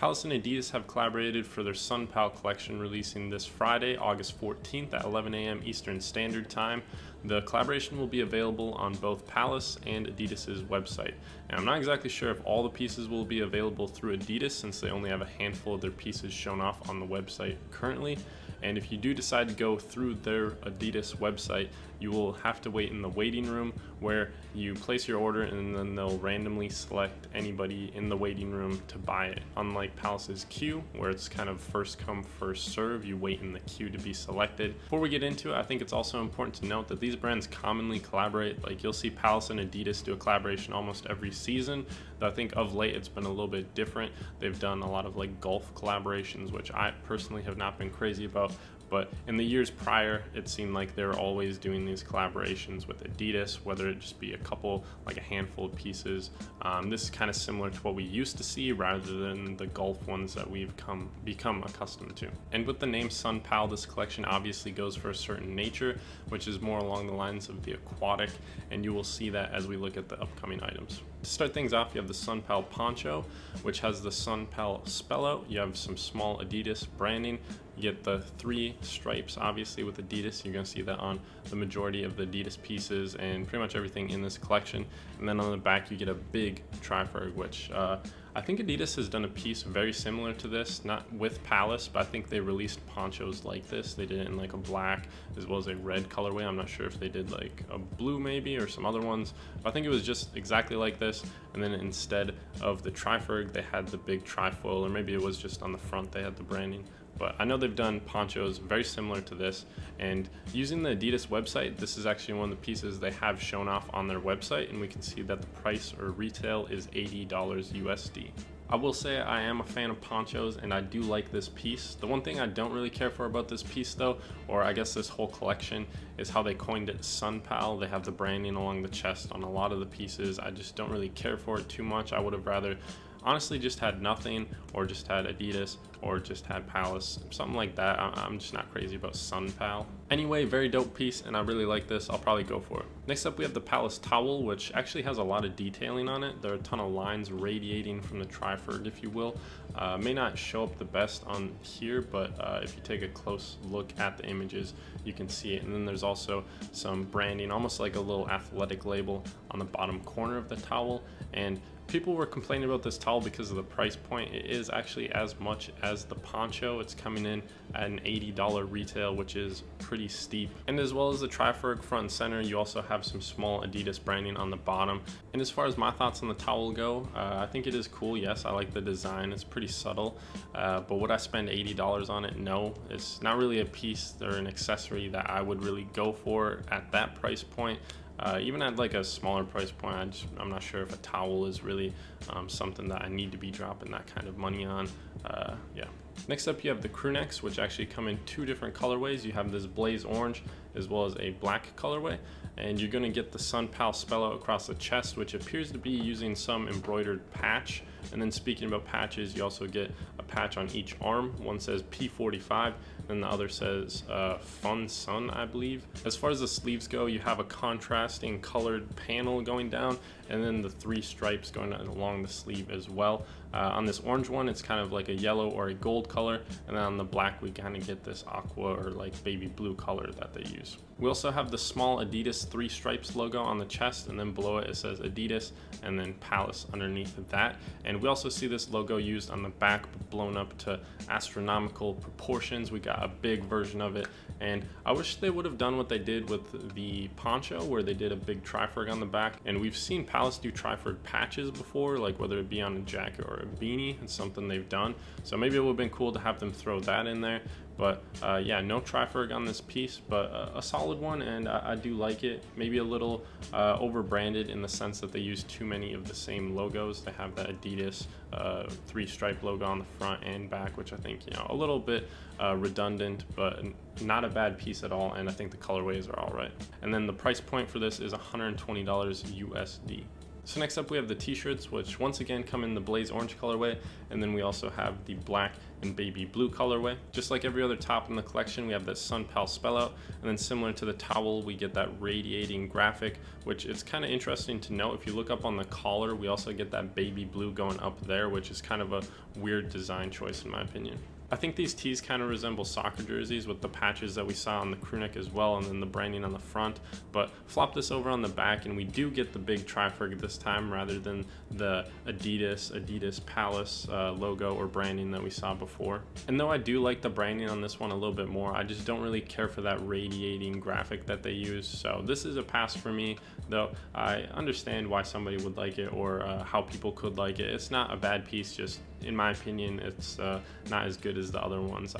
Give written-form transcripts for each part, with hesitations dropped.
Palace and Adidas have collaborated for their Sunpal collection, releasing this Friday, August 14th at 11 a.m. Eastern Standard Time. The collaboration will be available on both Palace and Adidas's website. And I'm not exactly sure if all the pieces will be available through Adidas, since they only have a handful of their pieces shown off on the website currently. And if you do decide to go through their Adidas website, you will have to wait in the waiting room where you place your order and then they'll randomly select anybody in the waiting room to buy it. Unlike Palace's queue, where it's kind of first come, first serve, you wait in the queue to be selected. Before we get into it, I think it's also important to note that these brands commonly collaborate. Like, you'll see Palace and Adidas do a collaboration almost every season, though I think of late it's been a little bit different. They've done a lot of like golf collaborations, which I personally have not been crazy about. But in the years prior, it seemed like they were always doing these collaborations with Adidas, whether it just be a couple, like a handful of pieces. This is kind of similar to what we used to see rather than the golf ones that we've become accustomed to. And with the name Sunpal, this collection obviously goes for a certain nature, which is more along the lines of the aquatic, and you will see that as we look at the upcoming items. To start things off, you have the Sunpal Poncho, which has the Sunpal spell out. You have some small Adidas branding. You get the 3 stripes, obviously, with Adidas. You're going to see that on the majority of the Adidas pieces and pretty much everything in this collection. And then on the back, you get a big triferg, which I think Adidas has done a piece very similar to this, not with Palace, but I think they released ponchos like this. They did it in like a black as well as a red colorway. I'm not sure if they did like a blue maybe or some other ones, but I think it was just exactly like this. And then instead of the triferg, they had the big trifoil, or maybe it was just on the front they had the branding. But I know they've done ponchos very similar to this, and using the Adidas website, this is actually one of the pieces they have shown off on their website, and we can see that the price or retail is $80 USD. I will say I am a fan of ponchos and I do like this piece. The one thing I don't really care for about this piece though, or I guess this whole collection, is how they coined it Sunpal. They have the branding along the chest on a lot of the pieces. I just don't really care for it too much. I would have rather honestly just had nothing, or just had Adidas, or just had Palace, something like that. I'm just not crazy about Sunpal. Anyway, very dope piece, and I really like this. I'll probably go for it. Next up, we have the Palace Towel, which actually has a lot of detailing on it. There are a ton of lines radiating from the triferg, if you will. May not show up the best on here, but if you take a close look at the images, you can see it. And then there's also some branding, almost like a little athletic label on the bottom corner of the towel. And people were complaining about this towel because of the price point. It is actually as much as the poncho. It's coming in at an $80 retail, which is pretty steep. And as well as the triferg front and center, you also have some small Adidas branding on the bottom. And as far as my thoughts on the towel go, I think it is cool. Yes, I like the design. It's pretty subtle. But would I spend $80 on it? No. It's not really a piece or an accessory that I would really go for at that price point. Even at like a smaller price point, I'm not sure if a towel is really something that I need to be dropping that kind of money on. Yeah. Next up, you have the Crewnecks, which actually come in 2 different colorways. You have this blaze orange as well as a black colorway, and you're going to get the Sunpal spell out across the chest, which appears to be using some embroidered patch. And then speaking about patches, you also get a patch on each arm. One says P45 and the other says Fun Sun, I believe. As far as the sleeves go, you have a contrasting colored panel going down, and then the 3 stripes going along the sleeve as well. On this orange one, it's kind of like a yellow or a gold color, and then on the black, we kind of get this aqua or like baby blue color that they use. We also have the small Adidas 3 stripes logo on the chest, and then below it says Adidas and then Palace underneath that. And we also see this logo used on the back, but blown up to astronomical proportions. We got a big version of it, and I wish they would have done what they did with the poncho, where they did a big triferg on the back. And we've seen Palace do triferg patches before, like whether it be on a jacket or a beanie. It's something they've done, so maybe it would have been cool to have them throw that in there. But yeah, no triferg on this piece, but a solid one, and I do like it. Maybe a little over branded in the sense that they use too many of the same logos. They have the Adidas 3 stripe logo on the front and back, which I think, you know, a little bit redundant, but not a bad piece at all. And I think the colorways are all right. And then the price point for this is $120 USD. So next up we have the t-shirts, which once again come in the blaze orange colorway, and then we also have the black and baby blue colorway. Just like every other top in the collection, we have that Sunpal spell out, and then similar to the towel, we get that radiating graphic, which it's kind of interesting to note. If you look up on the collar, we also get that baby blue going up there, which is kind of a weird design choice in my opinion. I think these tees kind of resemble soccer jerseys with the patches that we saw on the Crewneck as well, and then the branding on the front, but flop this over on the back and we do get the big tri-frig this time rather than the Adidas Palace logo or branding that we saw before. And though I do like the branding on this one a little bit more, I just don't really care for that radiating graphic that they use. So this is a pass for me, though I understand why somebody would like it or how people could like it. It's not a bad piece, just in my opinion, it's not as good as the other ones.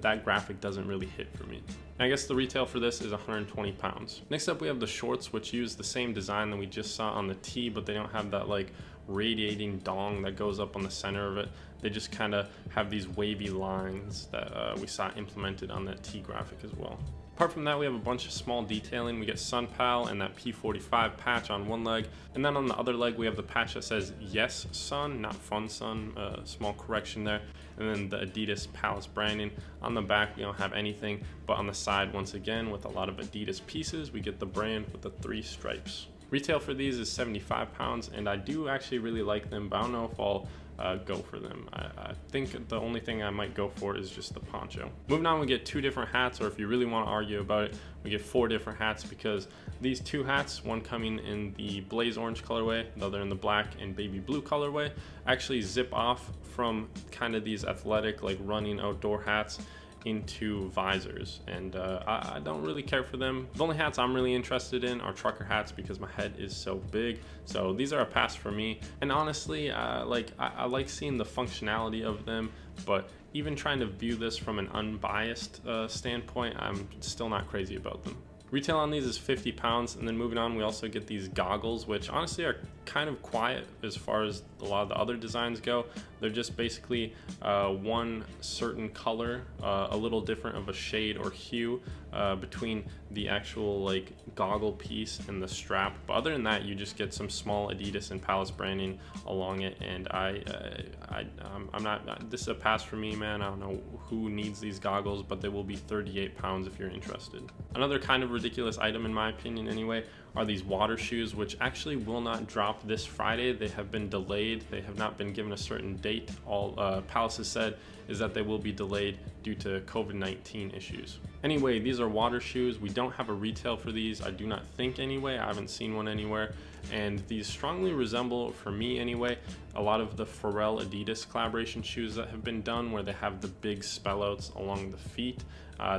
That graphic doesn't really hit for me. And I guess the retail for this is 120 pounds. Next up we have the shorts, which use the same design that we just saw on the tee, but they don't have that like radiating dong that goes up on the center of it. They just kind of have these wavy lines that we saw implemented on that tee graphic as well. Apart from that, we have a bunch of small detailing. We get Sunpal and that P45 patch on one leg, and then on the other leg we have the patch that says Yes Sun, not Fun Sun, small correction there, and then the Adidas Palace branding. On the back we don't have anything, but on the side, once again, with a lot of Adidas pieces, we get the brand with the 3 stripes. Retail for these is 75 pounds, and I do actually really like them, but I don't know if I'll go for them. I think the only thing I might go for is just the poncho. Moving on, we get 2 different hats, or if you really want to argue about it, we get 4 different hats, because these 2 hats, one coming in the blaze orange colorway, the other in the black and baby blue colorway, actually zip off from kind of these athletic like running outdoor hats into visors, and I don't really care for them. The only hats I'm really interested in are trucker hats because my head is so big, so these are a pass for me. And honestly, I like seeing the functionality of them, but even trying to view this from an unbiased standpoint, I'm still not crazy about them. Retail on these is 50 pounds, and then moving on, we also get these goggles, which honestly are kind of quiet as far as a lot of the other designs go. They're just basically one certain color, a little different of a shade or hue between the actual like goggle piece and the strap. But other than that, you just get some small Adidas and Palace branding along it, and I'm not. This is a pass for me, man. I don't know who needs these goggles, but they will be 38 pounds if you're interested. Another kind of ridiculous item, in my opinion anyway, are these water shoes, which actually will not drop this Friday. They have been delayed. They have not been given a certain date. All Palace has said is that they will be delayed due to COVID-19 issues. Anyway, these are water shoes. We don't have a retail for these, I do not think anyway. I haven't seen one anywhere, and these strongly resemble, for me anyway, a lot of the Pharrell Adidas collaboration shoes that have been done, where they have the big spellouts along the feet.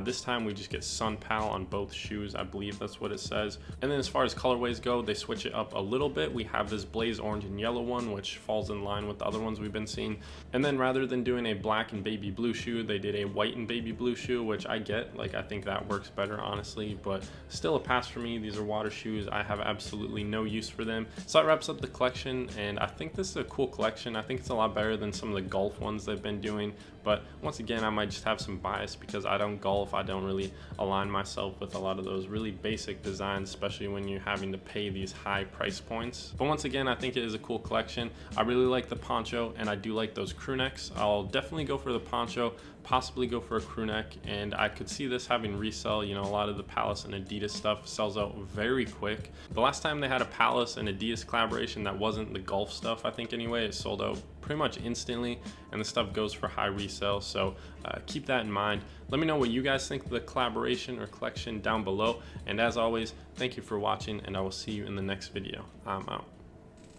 This time we just get Sunpal on both shoes, I believe that's what it says. And then as far as colorways go, they switch it up a little bit. We have this blaze orange and yellow one, which falls in line with the other ones we've been seeing. And then rather than doing a black and baby blue shoe, they did a white and baby blue shoe, which I get, like I think that works better honestly, but still a pass for me. These are water shoes. I have absolutely no use for them. So that wraps up the collection, and I think this is a cool collection. I think it's a lot better than some of the golf ones they've been doing, but once again, I might just have some bias because I don't golf. I don't really align myself with a lot of those really basic designs, especially when you're having to pay these high price points. But once again, I think it is a cool collection. I really like the poncho, and I do like those crew necks. I'll definitely go for the poncho, possibly go for a crew neck, and I could see this having resell. You know, a lot of the Palace and Adidas stuff sells out very quick. The last time they had a Palace and Adidas collaboration that wasn't the golf stuff, I think anyway, it sold out pretty much instantly, and the stuff goes for high resale, so keep that in mind. Let me know what you guys think of the collaboration or collection down below, and as always, thank you for watching, and I will see you in the next video. I'm out.